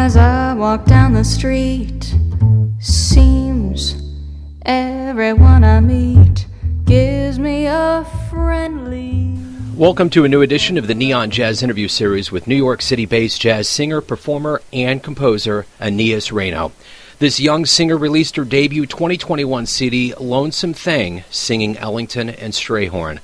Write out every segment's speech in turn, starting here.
as I walk down the street. Seems everyone I meet gives me a friendly... Welcome to a new edition of the Neon Jazz interview series with New York City-based jazz singer, performer, and composer Anaïs Reno. This young singer released her debut 2021 CD, Lonesome Thing, singing Ellington and Strayhorn.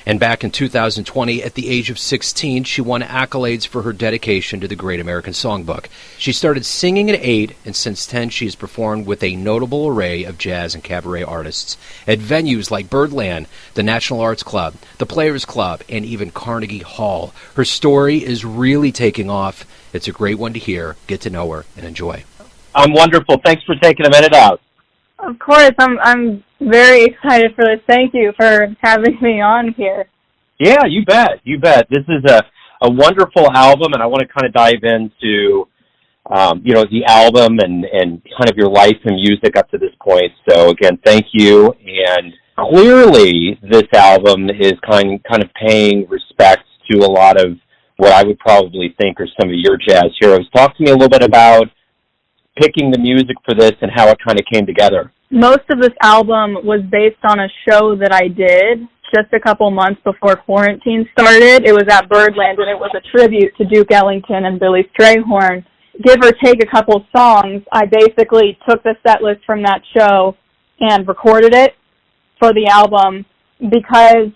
And back in 2020, at the age of 16, she won accolades for her dedication to the Great American Songbook. She started singing at 8, and since 10, she has performed with a notable array of jazz and cabaret artists at venues like Birdland, the National Arts Club, the Players Club, and even Carnegie Hall. Her story is really taking off. It's a great one to hear, get to know her, and enjoy. I'm wonderful. Thanks for taking a minute out. Of course, I'm very excited for this. Thank you for having me on here. Yeah, you bet. You bet. This is a wonderful album, and I want to kind of dive into, the album and kind of your life and music up to this point. So again, thank you. And clearly, this album is kind of paying respect to a lot of what I would probably think are some of your jazz heroes. Talk to me a little bit about picking the music for this and how it kind of came together. Most of this album was based on a show that I did just a couple months before quarantine started. It was at Birdland, and it was a tribute to Duke Ellington and Billy Strayhorn. Give or take a couple songs, I basically took the set list from that show and recorded it for the album because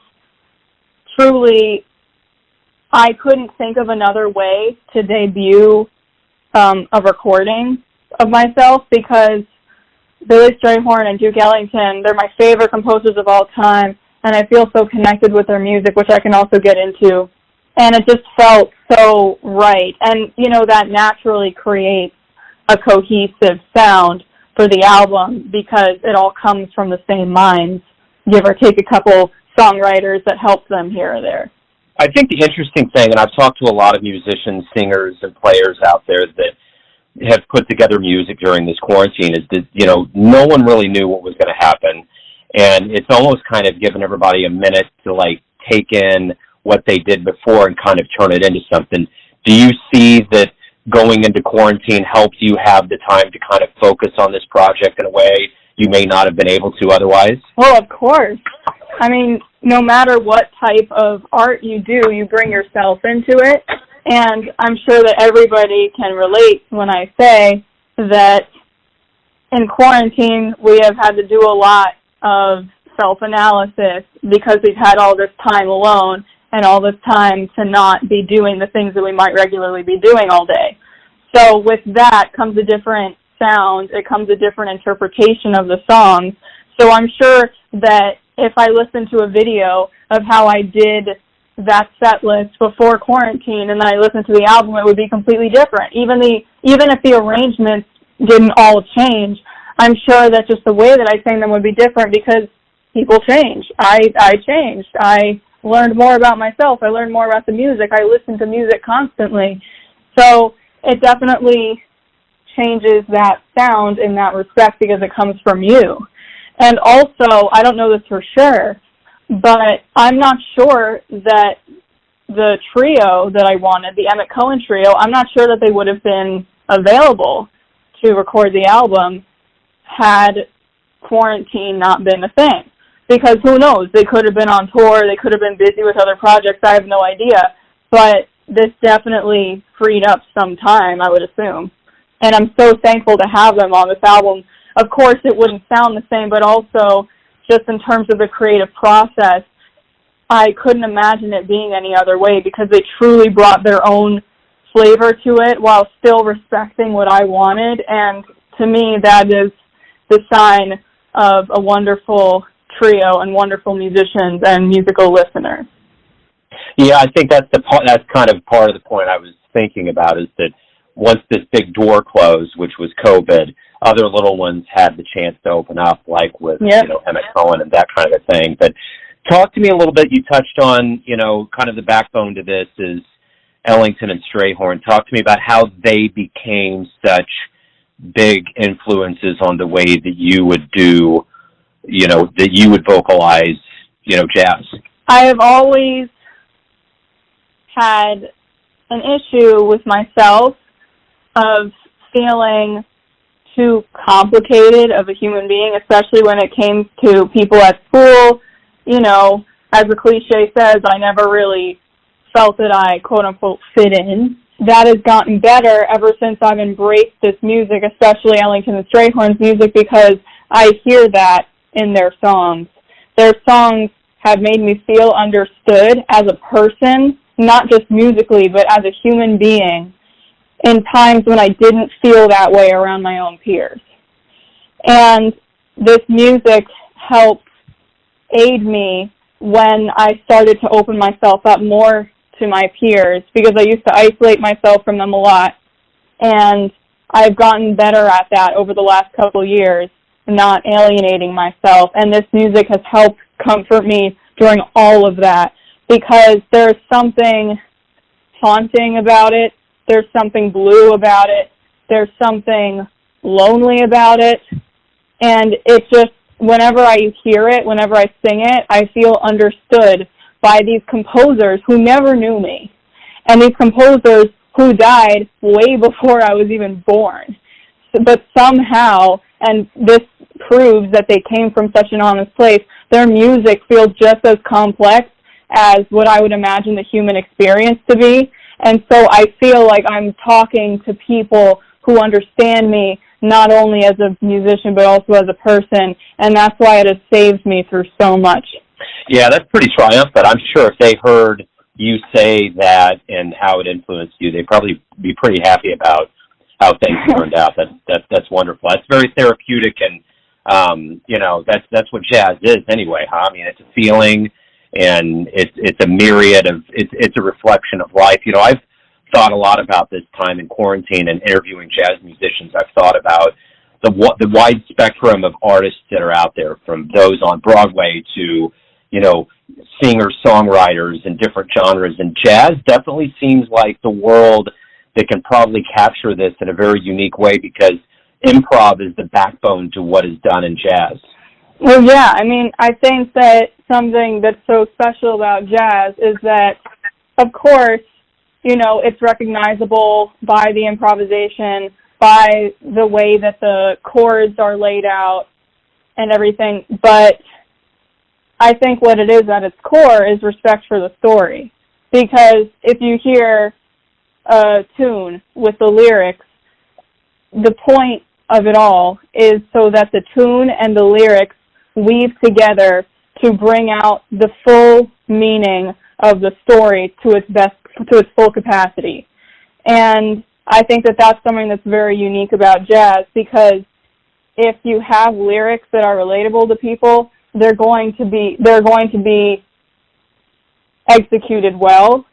truly I couldn't think of another way to debut a recording of myself, because Billy Strayhorn and Duke Ellington, they're my favorite composers of all time, and I feel so connected with their music, which I can also get into. And it just felt so right. And, that naturally creates a cohesive sound for the album because it all comes from the same minds, give or take a couple songwriters that help them here or there. I think the interesting thing, and I've talked to a lot of musicians, singers, and players out there that have put together music during this quarantine, is that, no one really knew what was going to happen. And it's almost kind of given everybody a minute to, take in what they did before and kind of turn it into something. Do you see that going into quarantine helped you have the time to kind of focus on this project in a way you may not have been able to otherwise? Well, of course. I mean, no matter what type of art you do, you bring yourself into it. And I'm sure that everybody can relate when I say that in quarantine, we have had to do a lot of self-analysis because we've had all this time alone and all this time to not be doing the things that we might regularly be doing all day. So with that comes a different sound. It comes a different interpretation of the songs. So I'm sure that if I listened to a video of how I did that set list before quarantine and then I listened to the album, it would be completely different. Even if the arrangements didn't all change, I'm sure that just the way that I sang them would be different because people change. I changed. I learned more about myself. I learned more about the music. I listened to music constantly. So it definitely changes that sound in that respect because it comes from you. And also, I don't know this for sure, but I'm not sure that the trio that I wanted, the Emmett Cohen trio, I'm not sure that they would have been available to record the album had quarantine not been a thing. Because who knows, they could have been on tour, they could have been busy with other projects, I have no idea. But this definitely freed up some time, I would assume. And I'm so thankful to have them on this album. Of course, it wouldn't sound the same, but also just in terms of the creative process, I couldn't imagine it being any other way because they truly brought their own flavor to it while still respecting what I wanted. And to me, that is the sign of a wonderful trio and wonderful musicians and musical listeners. Yeah, I think that's kind of part of the point I was thinking about, is that once this big door closed, which was COVID, other little ones had the chance to open up, like with Emmett Cohen and that kind of a thing. But talk to me a little bit. You touched on, kind of the backbone to this is Ellington and Strayhorn. Talk to me about how they became such big influences on the way that you would do, that you would vocalize, jazz. I have always had an issue with myself of feeling too complicated of a human being, especially when it came to people at school. You know, as the cliche says, I never really felt that I, quote-unquote, fit in. That has gotten better ever since I've embraced this music, especially Ellington Strayhorn's music, because I hear that in their songs. Their songs have made me feel understood as a person, not just musically, but as a human being, in times when I didn't feel that way around my own peers. And this music helped aid me when I started to open myself up more to my peers, because I used to isolate myself from them a lot, and I've gotten better at that over the last couple of years, not alienating myself, and this music has helped comfort me during all of that, because there's something haunting about it, there's something blue about it, there's something lonely about it, and it just, whenever I hear it, whenever I sing it, I feel understood by these composers who never knew me, and these composers who died way before I was even born. But somehow, and this proves that they came from such an honest place, their music feels just as complex as what I would imagine the human experience to be. And so I feel like I'm talking to people who understand me, not only as a musician, but also as a person, and that's why it has saved me through so much. Yeah, that's pretty triumphant. I'm sure if they heard you say that and how it influenced you, they'd probably be pretty happy about how things turned out. That's wonderful. That's very therapeutic, and you know, that's what jazz is anyway, huh? I mean, it's a feeling, and it's a myriad of it's a reflection of life. You know, I've thought a lot about this time in quarantine and interviewing jazz musicians. I've thought about the wide spectrum of artists that are out there, from those on Broadway to, you know, singers, songwriters in different genres. And jazz definitely seems like the world that can probably capture this in a very unique way, because improv is the backbone to what is done in jazz. Well, yeah, I mean, I think that something that's so special about jazz is that, of course, you know, it's recognizable by the improvisation, by the way that the chords are laid out and everything, but I think what it is at its core is respect for the story. Because if you hear a tune with the lyrics, the point of it all is so that the tune and the lyrics weave together to bring out the full meaning of the story to its full capacity. And I think that that's something that's very unique about jazz, because if you have lyrics that are relatable to people, they're going to be executed well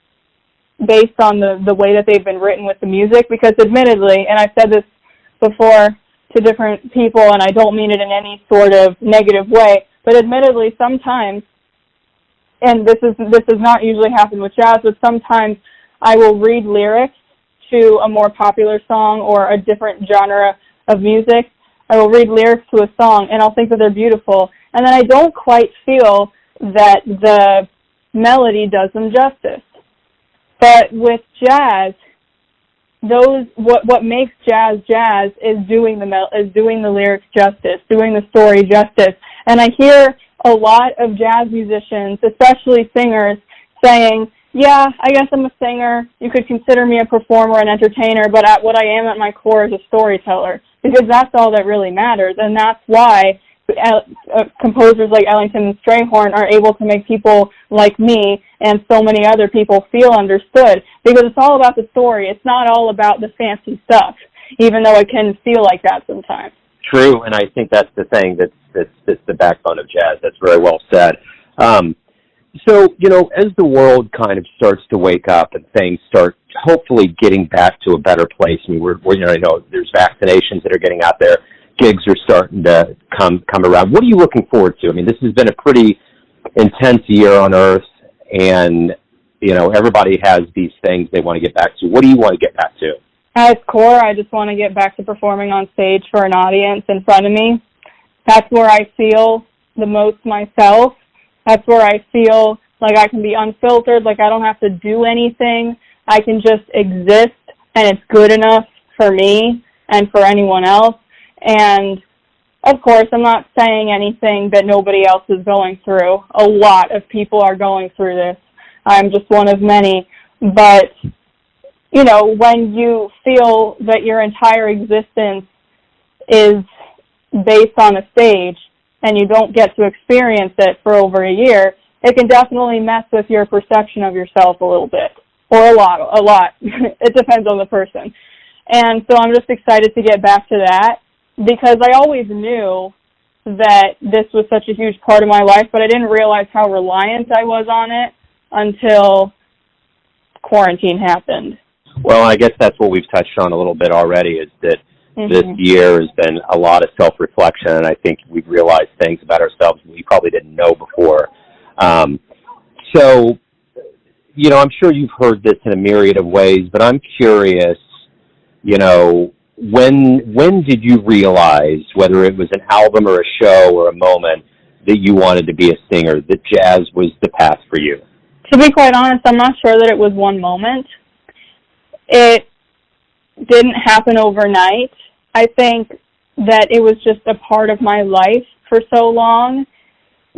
based on the way that they've been written with the music. Because admittedly, and I've said this before to different people, and I don't mean it in any sort of negative way, but admittedly sometimes, and this does not usually happen with jazz, but sometimes I will read lyrics to a more popular song or a different genre of music. I will read lyrics to a song, and I'll think that they're beautiful, and then I don't quite feel that the melody does them justice. But with jazz, what makes jazz jazz is doing the lyrics justice, doing the story justice. And I hear a lot of jazz musicians, especially singers, saying, yeah, I guess I'm a singer. You could consider me a performer, an entertainer, but what I am at my core is a storyteller, because that's all that really matters. And that's why composers like Ellington Strayhorn are able to make people like me and so many other people feel understood, because it's all about the story. It's not all about the fancy stuff, even though it can feel like that sometimes. True, and I think that's the thing that's the backbone of jazz. That's very well said. So, you know, as the world kind of starts to wake up and things start hopefully getting back to a better place, I mean, I know there's vaccinations that are getting out there, gigs are starting to come around. What are you looking forward to? I mean, this has been a pretty intense year on Earth, and, you know, everybody has these things they want to get back to. What do you want to get back to? At its core, I just want to get back to performing on stage for an audience in front of me. That's where I feel the most myself. That's where I feel like I can be unfiltered, like I don't have to do anything. I can just exist, and it's good enough for me. and for anyone else. And of course, I'm not saying anything that nobody else is going through. A lot of people are going through this. I'm just one of many. But, you know, when you feel that your entire existence is based on a stage and you don't get to experience it for over a year, it can definitely mess with your perception of yourself a little bit, or a lot. It depends on the person. And so I'm just excited to get back to that, because I always knew that this was such a huge part of my life, but I didn't realize how reliant I was on it until quarantine happened. Well, I guess that's what we've touched on a little bit already, is that this year has been a lot of self-reflection, and I think we've realized things about ourselves we probably didn't know before. So, you know, I'm sure you've heard this in a myriad of ways, but I'm curious, you know, when did you realize, whether it was an album or a show or a moment, that you wanted to be a singer, that jazz was the path for you? To be quite honest, I'm not sure that it was one moment. It didn't happen overnight. I think that it was just a part of my life for so long,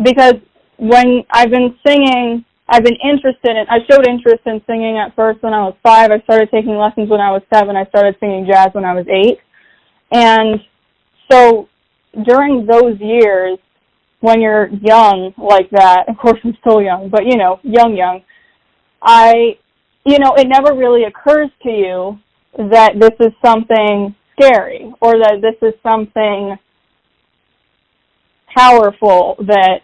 because when I've been singing, I showed interest in singing at first when I was 5. I started taking lessons when I was 7. I started singing jazz when I was 8. And so during those years, when you're young like that, of course I'm still young, but, you know, young, it never really occurs to you that this is something scary or that this is something powerful that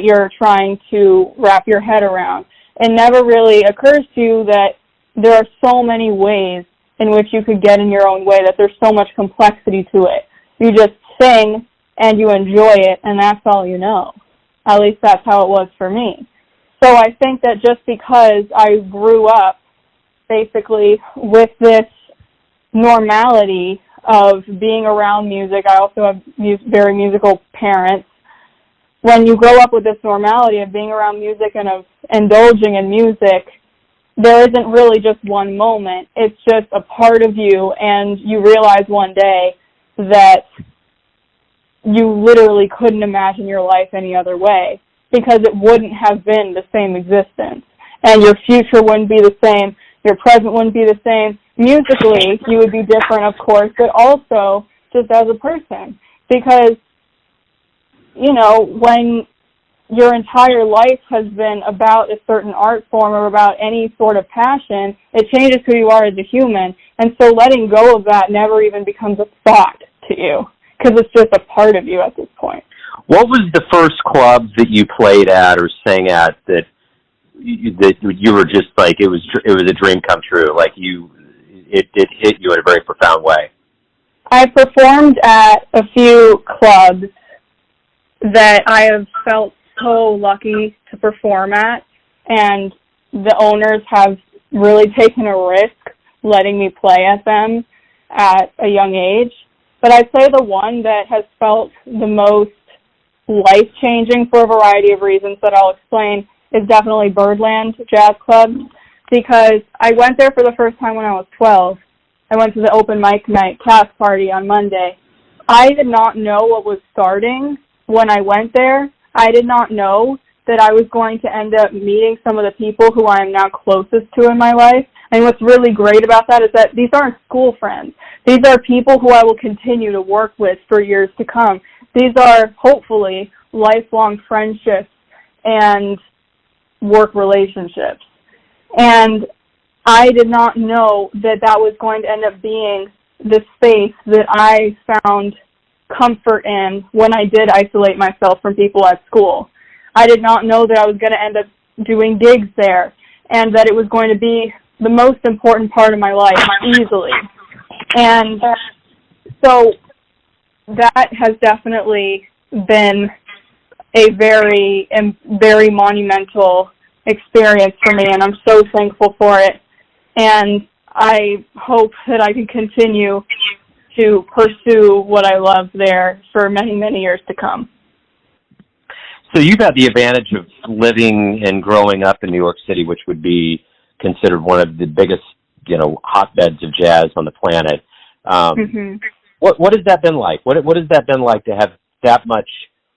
you're trying to wrap your head around. It never really occurs to you that there are so many ways in which you could get in your own way, that there's so much complexity to it. You just sing and you enjoy it, and that's all you know. At least that's how it was for me. So I think that just because I grew up basically with this normality of being around music, I also have very musical parents. When you grow up with this normality of being around music and of indulging in music, there isn't really just one moment. It's just a part of you, and you realize one day that you literally couldn't imagine your life any other way, because it wouldn't have been the same existence. And your future wouldn't be the same. Your present wouldn't be the same. Musically, you would be different, of course, but also just as a person. Because, you know, when your entire life has been about a certain art form or about any sort of passion, it changes who you are as a human. And so letting go of that never even becomes a thought to you, because it's just a part of you at this point. What was the first club that you played at or sang at that you were just like, it was a dream come true, like it hit you in a very profound way? I performed at a few clubs that I have felt so lucky to perform at, and the owners have really taken a risk letting me play at them at a young age. But I'd say the one that has felt the most life-changing for a variety of reasons that I'll explain is definitely Birdland Jazz Club, because I went there for the first time when I was 12. I went to the open mic night cast party on Monday. I did not know what was starting when I went there. I did not know that I was going to end up meeting some of the people who I am now closest to in my life. And what's really great about that is that these aren't school friends. These are people who I will continue to work with for years to come. These are, hopefully, lifelong friendships and work relationships. And I did not know that that was going to end up being the space that I found comfort in when I did isolate myself from people at school. I did not know that I was going to end up doing gigs there, and that it was going to be the most important part of my life, easily. And so that has definitely been a very, very monumental experience for me, and I'm so thankful for it. And I hope that I can continue to pursue what I love there for many, many years to come. So you've had the advantage of living and growing up in New York City, which would be considered one of the biggest, hotbeds of jazz on the planet. What has that been like? What has that been like to have that much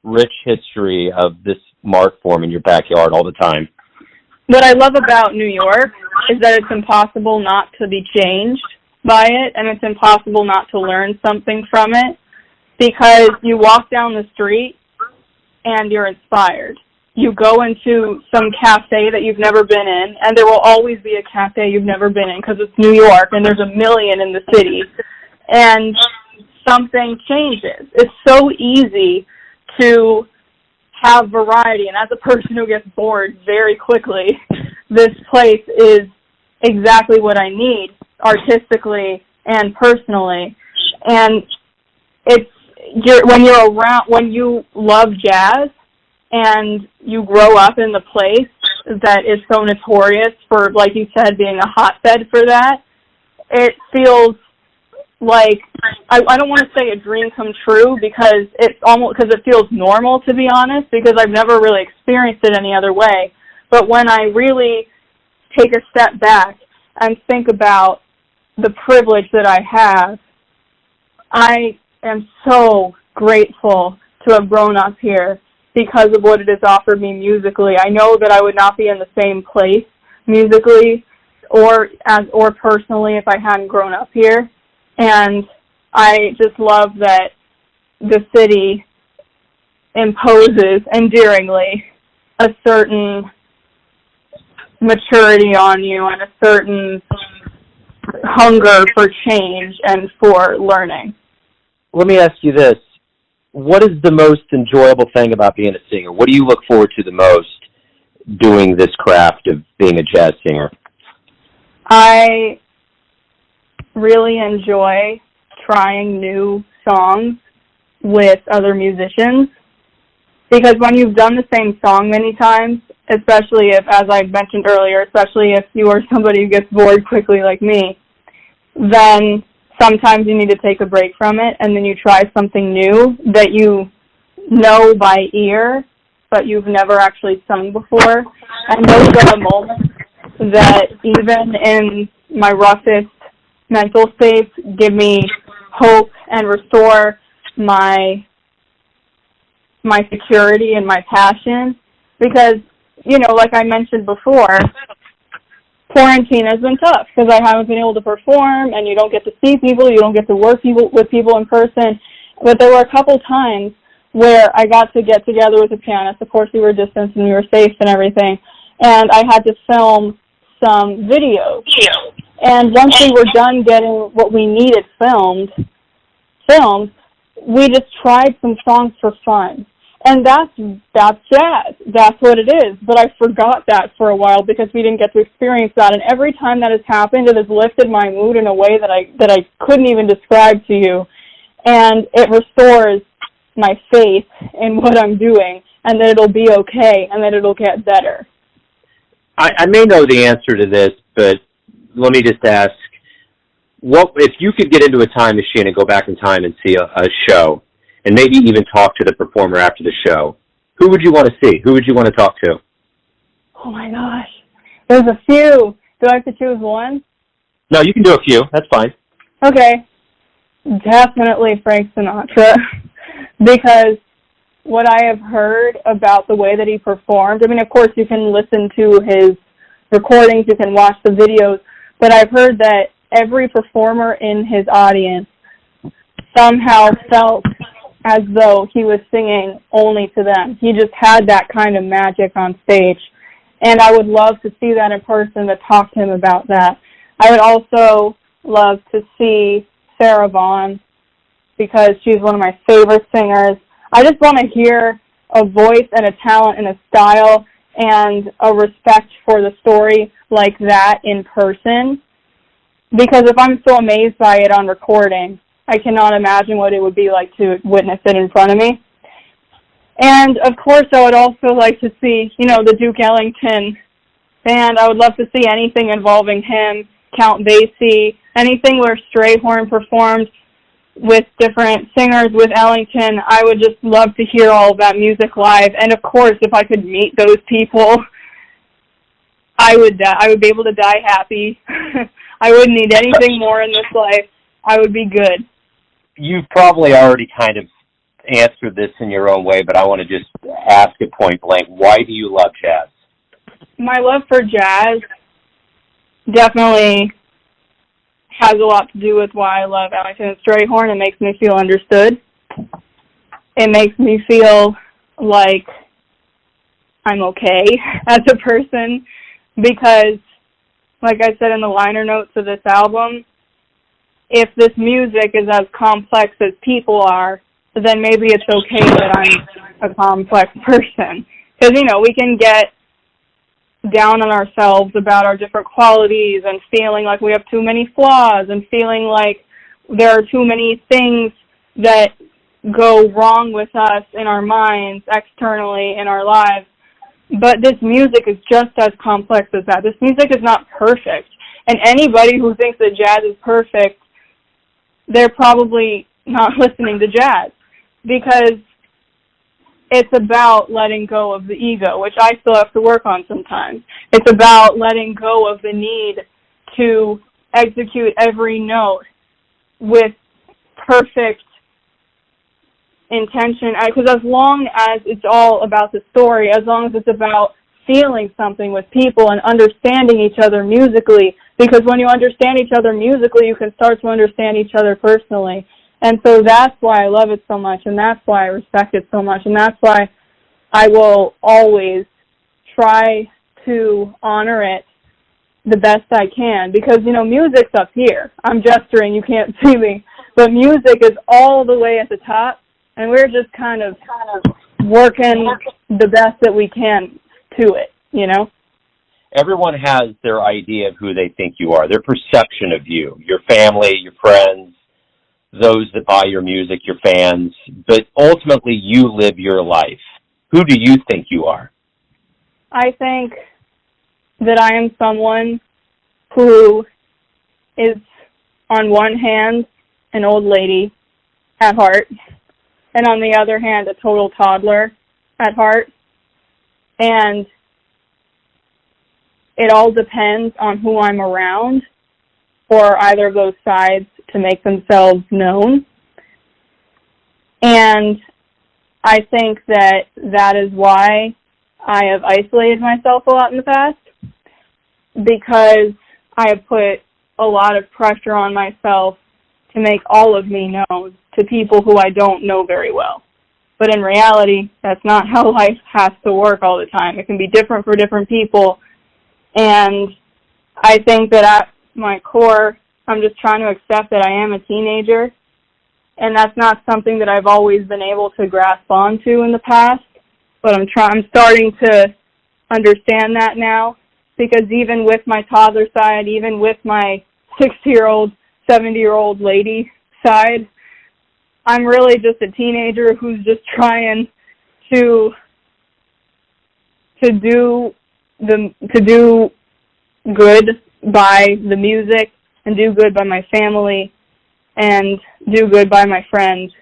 rich history of this art form in your backyard all the time? What I love about New York is that it's impossible not to be changed by it, and it's impossible not to learn something from it, because you walk down the street and you're inspired. You go into some cafe that you've never been in, and there will always be a cafe you've never been in because it's New York and there's a million in the city, and something changes. It's so easy to have variety, and as a person who gets bored very quickly, this place is exactly what I need artistically and personally. And when you love jazz and you grow up in the place that is so notorious for, like you said, being a hotbed for that, it feels like, I don't want to say a dream come true, because it feels normal, to be honest, because I've never really experienced it any other way. But when I really take a step back and think about the privilege that I have, I am so grateful to have grown up here because of what it has offered me musically. I know that I would not be in the same place musically or personally if I hadn't grown up here. And I just love that the city imposes endearingly a certain maturity on you and a certain hunger for change and for learning. Let me ask you this. What is the most enjoyable thing about being a singer? What do you look forward to the most doing this craft of being a jazz singer? I really enjoy trying new songs with other musicians, because when you've done the same song many times, especially if, as I mentioned earlier, especially if you are somebody who gets bored quickly like me, then sometimes you need to take a break from it, and then you try something new that you know by ear, but you've never actually sung before. And those are the moments that, even in my roughest mental states, give me hope and restore my security and my passion. Because, like I mentioned before, quarantine has been tough because I haven't been able to perform, and you don't get to see people, you don't get to work with people in person. But there were a couple times where I got to get together with a pianist. Of course, we were distanced and we were safe and everything. And I had to film some videos. And once we were done getting what we needed filmed, we just tried some songs for fun. And that's jazz. That's what it is. But I forgot that for a while because we didn't get to experience that. And every time that has happened, it has lifted my mood in a way that I couldn't even describe to you. And it restores my faith in what I'm doing, and that it'll be okay, and that it'll get better. I may know the answer to this, but let me just ask, what if you could get into a time machine and go back in time and see a show, and maybe even talk to the performer after the show, who would you want to see? Who would you want to talk to? Oh, my gosh. There's a few. Do I have to choose one? No, you can do a few. That's fine. Okay. Definitely Frank Sinatra. Because what I have heard about the way that he performed, I mean, of course, you can listen to his recordings, you can watch the videos, but I've heard that every performer in his audience somehow felt as though he was singing only to them. He just had that kind of magic on stage. And I would love to see that in person, to talk to him about that. I would also love to see Sarah Vaughan, because she's one of my favorite singers. I just want to hear a voice and a talent and a style and a respect for the story like that in person. Because if I'm so amazed by it on recording, I cannot imagine what it would be like to witness it in front of me. And, of course, I would also like to see, the Duke Ellington band. I would love to see anything involving him, Count Basie, anything where Strayhorn performed with different singers with Ellington. I would just love to hear all of that music live. And, of course, if I could meet those people, I would be able to die happy. I wouldn't need anything more in this life. I would be good. You've probably already kind of answered this in your own way, but I want to just ask it point blank. Why do you love jazz? My love for jazz definitely has a lot to do with why I love Ellington Strayhorn. It makes me feel understood. It makes me feel like I'm okay as a person because, like I said in the liner notes of this album, if this music is as complex as people are, then maybe it's okay that I'm a complex person. Because, we can get down on ourselves about our different qualities and feeling like we have too many flaws and feeling like there are too many things that go wrong with us in our minds, externally, in our lives. But this music is just as complex as that. This music is not perfect. And anybody who thinks that jazz is perfect, they're probably not listening to jazz, because it's about letting go of the ego, which I still have to work on sometimes. It's about letting go of the need to execute every note with perfect intention, because as long as it's all about the story, as long as it's about feeling something with people and understanding each other musically, because when you understand each other musically, you can start to understand each other personally. And so that's why I love it so much, and that's why I respect it so much, and that's why I will always try to honor it the best I can, because, music's up here. I'm gesturing, you can't see me, but music is all the way at the top, and we're just kind of working the best that we can to it, Everyone has their idea of who they think you are, their perception of you, your family, your friends, those that buy your music, your fans, but ultimately you live your life. Who do you think you are? I think that I am someone who is, on one hand, an old lady at heart, and on the other hand, a total toddler at heart. And it all depends on who I'm around, for either of those sides to make themselves known. And I think that is why I have isolated myself a lot in the past, because I have put a lot of pressure on myself to make all of me known to people who I don't know very well. But in reality, that's not how life has to work all the time. It can be different for different people. And I think that at my core, I'm just trying to accept that I am a teenager. And that's not something that I've always been able to grasp onto in the past. But I'm starting to understand that now. Because even with my toddler side, even with my 60-year-old, 70-year-old lady side, I'm really just a teenager who's just trying to do good by the music, and do good by my family, and do good by my friends.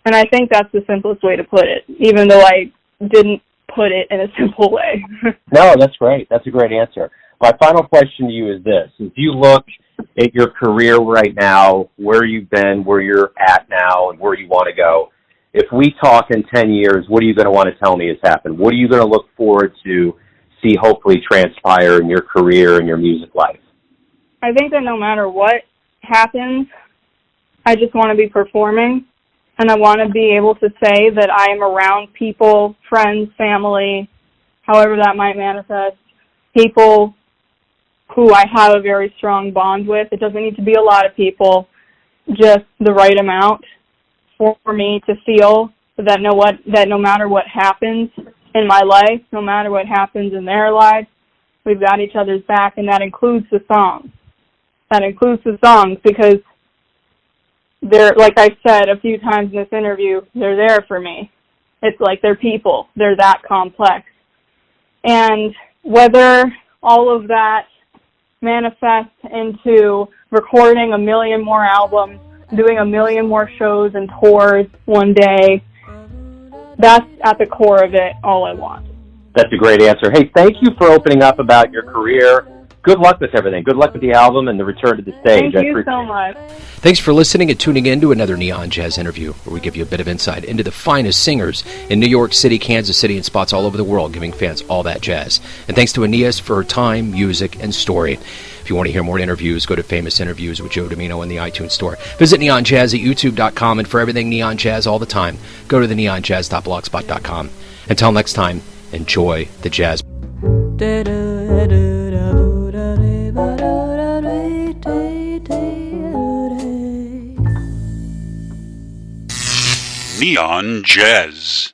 And I think that's the simplest way to put it, even though I didn't put it in a simple way. No, that's great. That's a great answer. My final question to you is this. If you look at your career right now, where you've been, where you're at now, and where you want to go, if we talk in 10 years, what are you going to want to tell me has happened? What are you going to look forward to see hopefully transpire in your career and your music life? I think that no matter what happens, I just want to be performing, and I want to be able to say that I am around people, friends, family, however that might manifest, people who I have a very strong bond with. It doesn't need to be a lot of people, just the right amount for me to feel that no matter what happens in my life, no matter what happens in their lives, we've got each other's back, and that includes the songs. That includes the songs because they're, like I said a few times in this interview, they're there for me. It's like they're people. They're that complex. And whether all of that manifests into recording 1 million more albums, doing 1 million more shows and tours one day, that's at the core of it all I want. That's a great answer. Hey, thank you for opening up about your career, good luck with everything. Good luck with the album and the return to the stage. Thank you so much. Thanks for listening and tuning in to another Neon Jazz interview, where we give you a bit of insight into the finest singers in New York City, Kansas City, and spots all over the world, giving fans all that jazz. And thanks to Aeneas for her time, music, and story. If you want to hear more interviews, go to Famous Interviews with Joe Dimino in the iTunes Store. Visit Neon Jazz at youtube.com, and for everything Neon Jazz all the time, go to the neonjazz.blogspot.com. Until next time, enjoy the jazz. Neon Jazz.